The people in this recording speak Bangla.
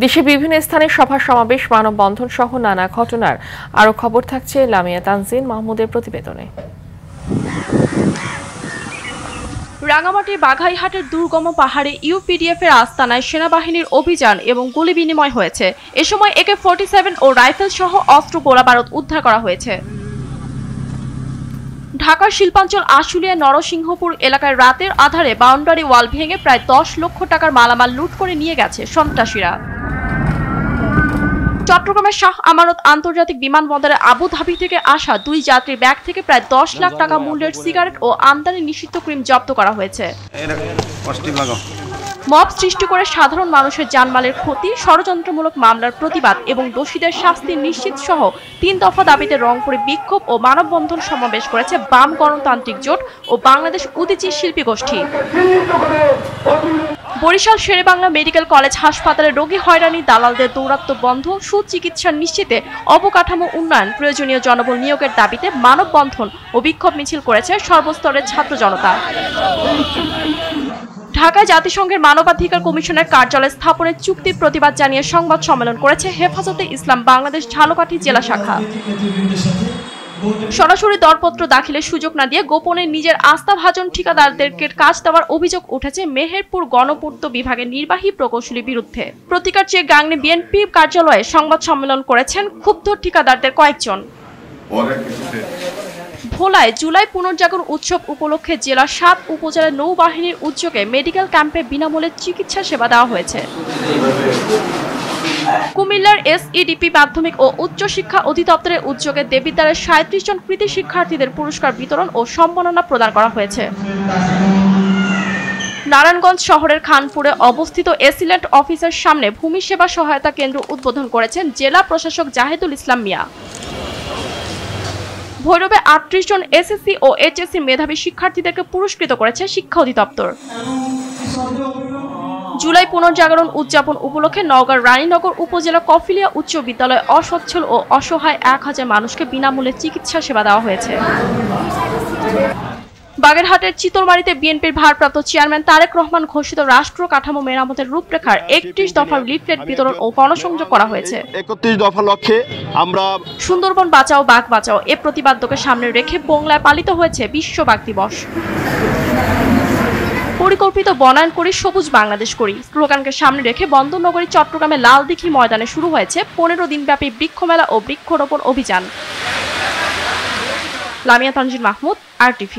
দেশের বিভিন্ন স্থানে সভা সমাবেশ, মানববন্ধন সহ নানা ঘটনার আরো খবর থাকছে লামিয়া তানজিন মাহমুদের প্রতিবেদনে। রাঙামাটির বাঘাইহাটের দুর্গম পাহাড়ে ইউপিডিএফ এর আস্তানায় সেনাবাহিনীর অভিযান এবং গুলি বিনিময় হয়েছে। এ সময় AK-47 ও রাইফেল সহ অস্ত্র গোলাবারুদ উদ্ধার করা হয়েছে। ঢাকার শিল্পাঞ্চল আশুলিয়া নরসিংহপুর এলাকায় রাতের আধারে বাউন্ডারি ওয়াল ভেঙে প্রায় 10 লক্ষ টাকার মালামাল লুট করে নিয়ে গেছে সন্ত্রাসীরা। চট্টগ্রামের শাহ আমানত আন্তর্জাতিক বিমানবন্দরে আবুধাবি থেকে আসা 2 যাত্রীর ব্যাগ থেকে প্রায় 10 লাখ টাকা মূল্যের সিগারেট ও আমদানি নিষিদ্ধ ক্রিম জব্দ করা হয়েছে। মব সৃষ্টি করে সাধারণ মানুষের জানমালের ক্ষতি, ষড়যন্ত্রমূলক মামলার প্রতিবাদ এবং দোষীদের শাস্তি নিশ্চিত সহ 3 দফা দাবিতে রংপুরে বিক্ষোভ ও মানববন্ধন সমাবেশ করেছে বাম গণতান্ত্রিক জোট ও বাংলাদেশ উদীচী শিল্পী গোষ্ঠী। বরিশাল শেরেবাংলা মেডিকেল কলেজ হাসপাতালে রোগী হয়রানি, দালালদের দৌরাত্ম্য বন্ধ, সুচিকিৎসা নিশ্চিতে অবকাঠামো উন্নয়ন, প্রয়োজনীয় জনবল নিয়োগের দাবিতে মানববন্ধন ও বিক্ষোভ মিছিল করেছে সর্বস্তরের ছাত্র জনতা। ঢাকায় জাতিসংঘের মানবাধিকার কমিশনের কার্যালয় স্থাপনের চুক্তির প্রতিবাদ জানিয়ে সংবাদ সম্মেলন করেছে হেফাজতে ইসলাম বাংলাদেশ ঝালকাঠি জেলা শাখা। সরাসরি দরপত্র দাখিলের সুযোগ না দিয়ে গোপনে নিজের আস্থাভাজন ঠিকাদারদেরকে কাজ দেওয়ার অভিযোগ উঠেছে মেহেরপুর গণপূর্ত বিভাগের নির্বাহী প্রকৌশলীর বিরুদ্ধে। প্রতিকার চেয়ে গাংনী বিএনপি কার্যালয়ে সংবাদ সম্মেলন করেছেন ক্ষুব্ধ ঠিকাদারদের কয়েকজন। ভোলায় জুলাই পুনর্জাগরণ উৎসব উপলক্ষে জেলার 7 উপজেলার নৌবাহিনীর উদ্যোগে মেডিকেল ক্যাম্পে বিনামূল্যে চিকিৎসা সেবা দেওয়া হয়েছে। কুমিল্লার SEDP মাধ্যমিক ও উচ্চ শিক্ষা অধিদপ্তরের উদ্যোগে দেবিদ্বারের 37 জন কৃতি শিক্ষার্থীদের পুরস্কার বিতরণ ও সম্মাননা প্রদান করা হয়েছে। নারায়ণগঞ্জ শহরের খানপুরে অবস্থিত এসিল্যান্ড অফিসের সামনে ভূমি সেবা সহায়তা কেন্দ্র উদ্বোধন করেছেন জেলা প্রশাসক জাহিদুল ইসলাম মিয়া। ভৈরবে 38 জন SSC ও HSC মেধাবী শিক্ষার্থীদেরকে পুরস্কৃত করেছে শিক্ষা অধিদপ্তর। জুলাই পুনর্জাগরণ উদযাপন উপলক্ষে নওগাঁর রানীনগর উপজেলা কফিলিয়া উচ্চ বিদ্যালয়ে অসচ্ছল ও অসহায় 1000 মানুষকে বিনামূল্যে চিকিৎসা সেবা দেওয়া হয়েছে। বাগেরহাটের চিতলমারীতে বিএনপির ভারপ্রাপ্ত চেয়ারম্যান তারেক রহমান ঘোষিত রাষ্ট্র কাঠামো মেরামতের রূপরেখার 31 দফার লিফলেট বিতরণ ও গণসংযোগ করা হয়েছে। 31 দফা লক্ষ্যে আমরা সুন্দরবন বাঁচাও বাঘ বাঁচাও এ প্রতিবাদ্যকে সামনে রেখে বংলায় পালিত হয়েছে বিশ্ব বাঘ দিবস। পরিকল্পিত বনায়ন করি, সবুজ বাংলাদেশ করি স্লোগানকে সামনে রেখে বন্দরনগরী চট্টগ্রামে লালদিঘি ময়দানে শুরু হয়েছে 15 দিনব্যাপী বৃক্ষমেলা ও বৃক্ষরোপণ অভিযান। লামিয়া তানজিন মাহমুদ, RTV।